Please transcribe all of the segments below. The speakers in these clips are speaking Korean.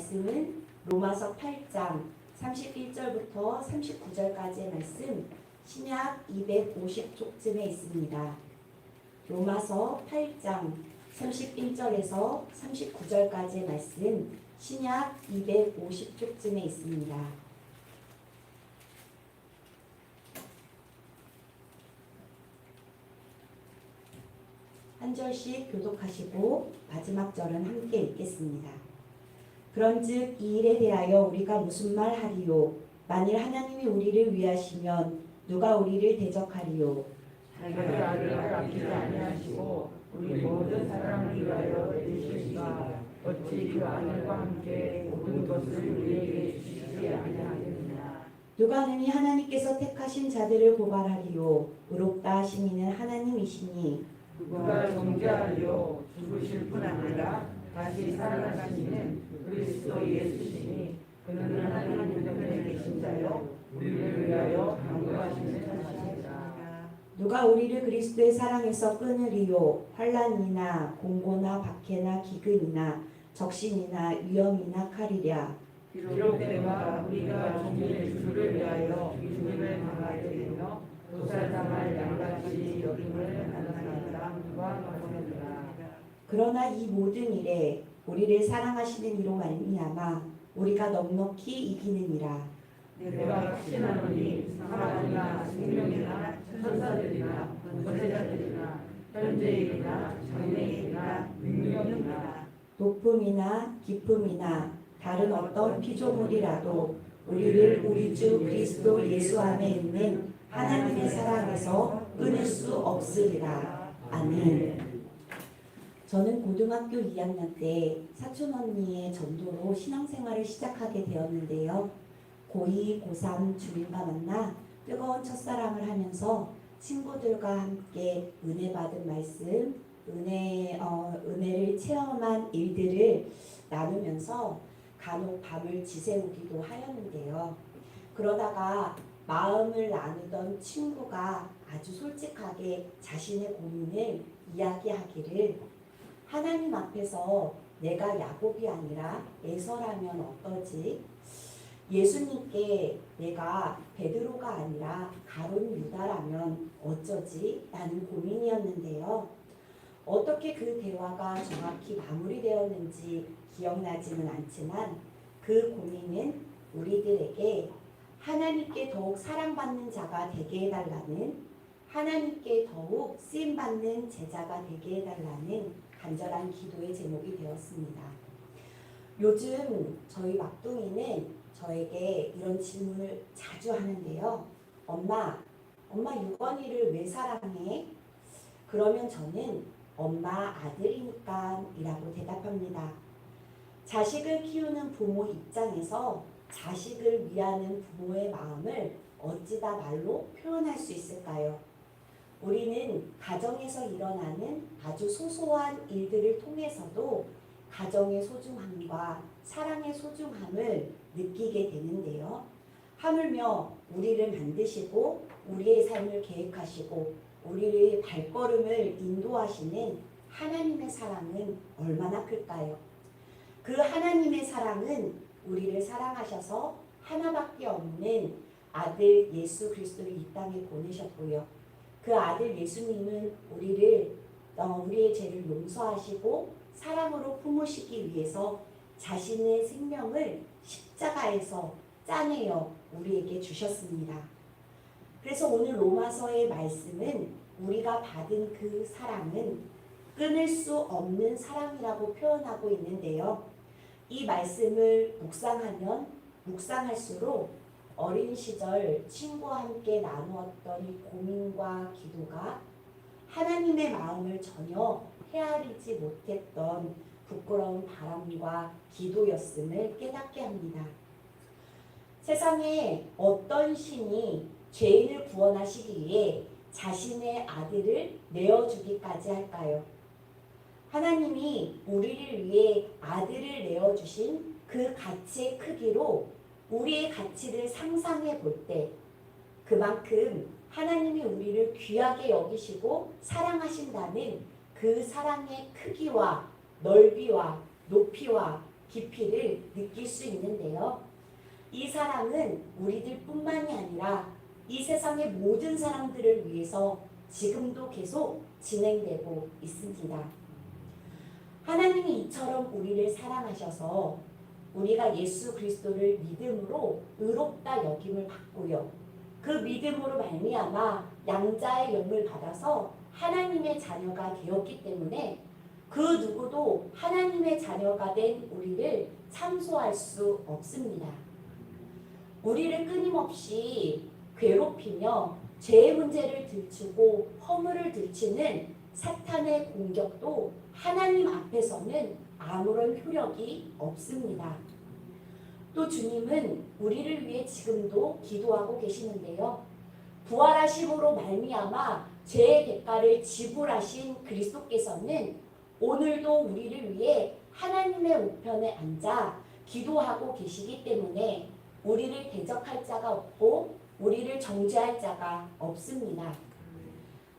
말씀은 로마서 8장 31절부터 39절까지의 말씀, 신약 250쪽쯤에 있습니다. 로마서 8장 31절에서 39절까지의 말씀, 신약 250쪽쯤에 있습니다. 한 절씩 교독하시고 마지막 절은 함께 읽겠습니다. 그런즉 이 일에 대하여 우리가 무슨 말 하리요? 만일 하나님이 우리를 위하시면 누가 우리를 대적하리요? 자기의 아들을 아끼지 아니하시고 우리 모든 사람을 위하여 내주시니가 어찌 그 아들과 함께 모든 것을 우리에게 주시지 아니하겠느냐. 누가 능히 하나님께서 택하신 자들을 고발하리요? 의롭다 하신 이는 하나님이시니 누가 정죄하리요? 죽으실 뿐 아니라 다시 살아나시는 그리스도 예수시니 그는 하나님 편에 계신 자요 우리를 위하여 강구하시는 자시니라. 누가 우리를 그리스도의 사랑에서 끊으리요? 환난이나 공고나 박해나 기근이나 적신이나 위험이나 칼이랴. 비록 내가 우리가 종일 주를 위하여 죽임을 당하게 되며 도살당할 양같이 여김을 받는 사람과 같으리라. 그러나 이 모든 일에 우리를 사랑하시는 이로 말미암아 우리가 넉넉히 이기느니라. 내가 확신하노니 사람이나 생명이나 천사들이나 권세자들이나 현재일이나 장래일이나 능력이나 높음이나 깊음이나 다른 어떤 피조물이라도 우리를 우리 주 그리스도 예수 안에 있는 하나님의 사랑에서 끊을 수 없으리라. 아멘. 저는 고등학교 2학년 때 사촌 언니의 전도로 신앙생활을 시작하게 되었는데요. 고2, 고3 주님과 만나 뜨거운 첫사랑을 하면서 친구들과 함께 은혜 받은 말씀, 은혜를 체험한 일들을 나누면서 간혹 밤을 지새우기도 하였는데요. 그러다가 마음을 나누던 친구가 아주 솔직하게 자신의 고민을 이야기하기를 하나님 앞에서 내가 야곱이 아니라 에서라면 어떠지? 예수님께 내가 베드로가 아니라 가룟 유다라면 어쩌지? 라는 고민이었는데요. 어떻게 그 대화가 정확히 마무리되었는지 기억나지는 않지만 그 고민은 우리들에게 하나님께 더욱 사랑받는 자가 되게 해달라는, 하나님께 더욱 쓰임받는 제자가 되게 해달라는 간절한 기도의 제목이 되었습니다. 요즘 저희 막둥이는 저에게 이런 질문을 자주 하는데요. 엄마 유건이를 왜 사랑해? 그러면 저는 엄마 아들이니까 이라고 대답합니다. 자식을 키우는 부모 입장에서 자식을 위하는 부모의 마음을 어찌다 말로 표현할 수 있을까요? 우리는 가정에서 일어나는 아주 소소한 일들을 통해서도 가정의 소중함과 사랑의 소중함을 느끼게 되는데요. 하물며 우리를 만드시고 우리의 삶을 계획하시고 우리의 발걸음을 인도하시는 하나님의 사랑은 얼마나 클까요? 그 하나님의 사랑은 우리를 사랑하셔서 하나밖에 없는 아들 예수 그리스도를 이 땅에 보내셨고요. 그 아들 예수님은 우리의 죄를 용서하시고 사랑으로 품으시기 위해서 자신의 생명을 십자가에서 짜내어 우리에게 주셨습니다. 그래서 오늘 로마서의 말씀은 우리가 받은 그 사랑은 끊을 수 없는 사랑이라고 표현하고 있는데요. 이 말씀을 묵상하면 묵상할수록 어린 시절 친구와 함께 나누었던 이 고민과 기도가 하나님의 마음을 전혀 헤아리지 못했던 부끄러운 바람과 기도였음을 깨닫게 합니다. 세상에 어떤 신이 죄인을 구원하시기 위해 자신의 아들을 내어주기까지 할까요? 하나님이 우리를 위해 아들을 내어주신 그 가치의 크기로 우리의 가치를 상상해 볼 때 그만큼 하나님이 우리를 귀하게 여기시고 사랑하신다는 그 사랑의 크기와 넓이와 높이와 깊이를 느낄 수 있는데요. 이 사랑은 우리들뿐만이 아니라 이 세상의 모든 사람들을 위해서 지금도 계속 진행되고 있습니다. 하나님이 이처럼 우리를 사랑하셔서 우리가 예수 그리스도를 믿음으로 의롭다 여김을 받고요. 그 믿음으로 말미암아 양자의 영을 받아서 하나님의 자녀가 되었기 때문에 그 누구도 하나님의 자녀가 된 우리를 참소할 수 없습니다. 우리를 끊임없이 괴롭히며 죄의 문제를 들추고 허물을 들추는 사탄의 공격도 하나님 앞에서는 아무런 효력이 없습니다. 또 주님은 우리를 위해 지금도 기도하고 계시는데요. 부활하심으로 말미암아 죄의 대가를 지불하신 그리스도께서는 오늘도 우리를 위해 하나님의 우편에 앉아 기도하고 계시기 때문에 우리를 대적할 자가 없고 우리를 정죄할 자가 없습니다.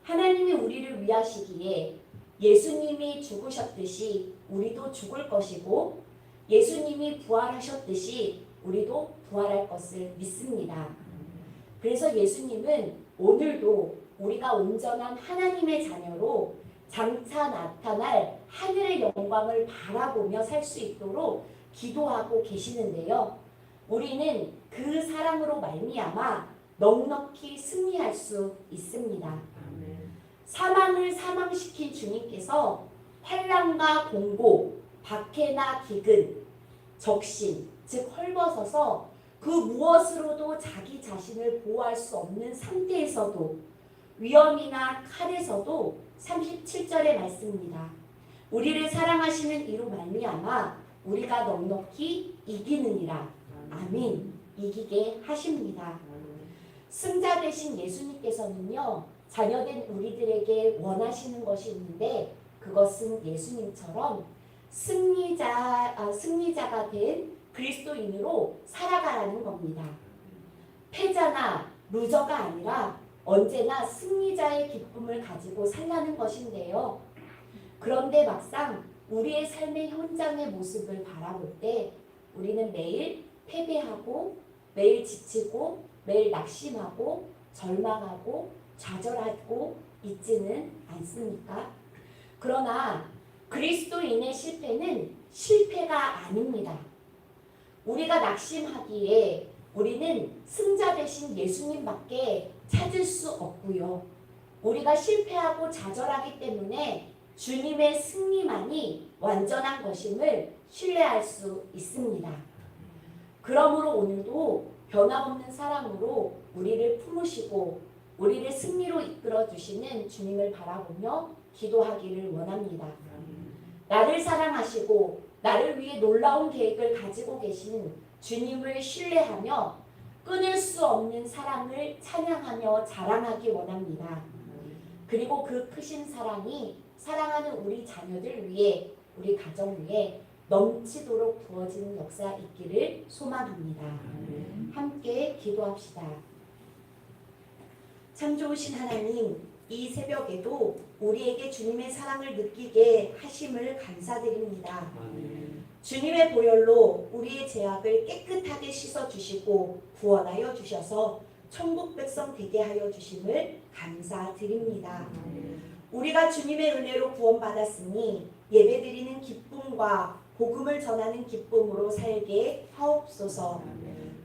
하나님이 우리를 위하시기에 예수님이 죽으셨듯이 우리도 죽을 것이고 예수님이 부활하셨듯이 우리도 부활할 것을 믿습니다. 그래서 예수님은 오늘도 우리가 온전한 하나님의 자녀로 장차 나타날 하늘의 영광을 바라보며 살 수 있도록 기도하고 계시는데요. 우리는 그 사랑으로 말미암아 넉넉히 승리할 수 있습니다. 사망을 사망시킨 주님께서 환난과 공고, 박해나 기근, 적신, 즉 헐벗어서 그 무엇으로도 자기 자신을 보호할 수 없는 상태에서도 위험이나 칼에서도 37절의 말씀입니다. 우리를 사랑하시는 이로 말미암아 우리가 넉넉히 이기느니라. 아멘. 이기게 하십니다. 승자 되신 예수님께서는요, 자녀된 우리들에게 원하시는 것이 있는데 그것은 예수님처럼 승리자가 된 그리스도인으로 살아가라는 겁니다. 패자나 루저가 아니라 언제나 승리자의 기쁨을 가지고 살라는 것인데요. 그런데 막상 우리의 삶의 현장의 모습을 바라볼 때 우리는 매일 패배하고 매일 지치고 매일 낙심하고 절망하고 좌절하고 있지는 않습니까? 그러나 그리스도인의 실패는 실패가 아닙니다. 우리가 낙심하기에 우리는 승자 되신 예수님밖에 찾을 수 없고요. 우리가 실패하고 좌절하기 때문에 주님의 승리만이 완전한 것임을 신뢰할 수 있습니다. 그러므로 오늘도 변함없는 사랑으로 우리를 품으시고 우리를 승리로 이끌어 주시는 주님을 바라보며 기도하기를 원합니다. 나를 사랑하시고 나를 위해 놀라운 계획을 가지고 계신 주님을 신뢰하며 끊을 수 없는 사랑을 찬양하며 자랑하기 원합니다. 그리고 그 크신 사랑이 사랑하는 우리 자녀들 위해, 우리 가정 위에 넘치도록 부어지는 역사 있기를 소망합니다. 함께 기도합시다. 참 좋으신 하나님, 이 새벽에도 우리에게 주님의 사랑을 느끼게 하심을 감사드립니다. 주님의 보혈로 우리의 죄악을 깨끗하게 씻어주시고 구원하여 주셔서 천국 백성 되게 하여 주심을 감사드립니다. 우리가 주님의 은혜로 구원받았으니 예배드리는 기쁨과 복음을 전하는 기쁨으로 살게 하옵소서.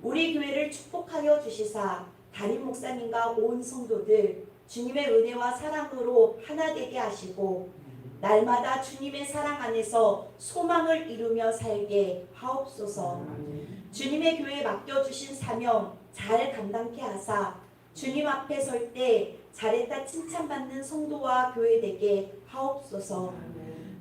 우리 교회를 축복하여 주시사 담임 목사님과 온 성도들 주님의 은혜와 사랑으로 하나 되게 하시고 날마다 주님의 사랑 안에서 소망을 이루며 살게 하옵소서. 주님의 교회에 맡겨주신 사명 잘 감당케 하사 주님 앞에 설 때 잘했다 칭찬받는 성도와 교회 되게 하옵소서.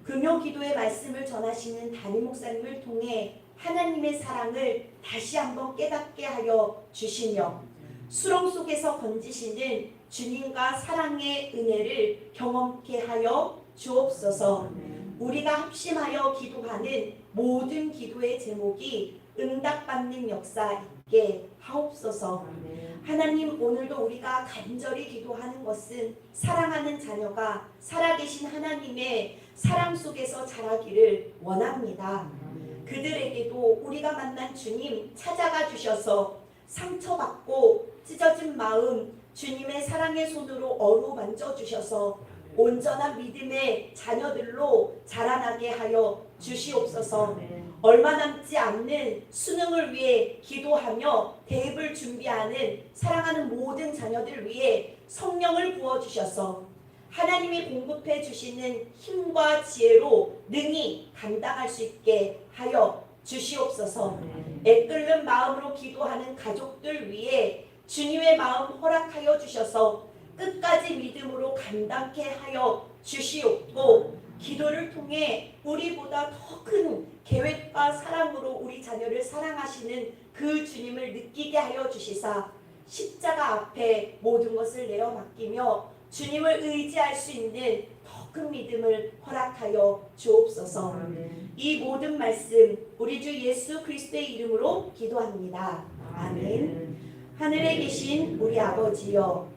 금요 기도의 말씀을 전하시는 담임 목사님을 통해 하나님의 사랑을 다시 한번 깨닫게 하여 주시며 수렁 속에서 건지시는 주님과 사랑의 은혜를 경험케 하여 주옵소서. 우리가 합심하여 기도하는 모든 기도의 제목이 응답받는 역사 있게 하옵소서. 하나님, 오늘도 우리가 간절히 기도하는 것은 사랑하는 자녀가 살아계신 하나님의 사랑 속에서 자라기를 원합니다. 그들에게도 우리가 만난 주님 찾아가 주셔서 상처받고 찢어진 마음 주님의 사랑의 손으로 어루만져 주셔서 온전한 믿음의 자녀들로 자라나게 하여 주시옵소서. 얼마 남지 않는 수능을 위해 기도하며 대입을 준비하는 사랑하는 모든 자녀들 위해 성령을 부어주셔서 하나님이 공급해 주시는 힘과 지혜로 능히 감당할 수 있게 하여 주시옵소서. 애끓는 마음으로 기도하는 가족들 위해 주님의 마음 허락하여 주셔서 끝까지 믿음으로 감당케 하여 주시옵고 기도를 통해 우리보다 더 큰 계획과 사랑으로 우리 자녀를 사랑하시는 그 주님을 느끼게 하여 주시사 십자가 앞에 모든 것을 내어 맡기며 주님을 의지할 수 있는 더 큰 믿음을 허락하여 주옵소서. 이 모든 말씀 우리 주 예수 그리스도의 이름으로 기도합니다. 아멘. 하늘에 계신 우리 아버지여,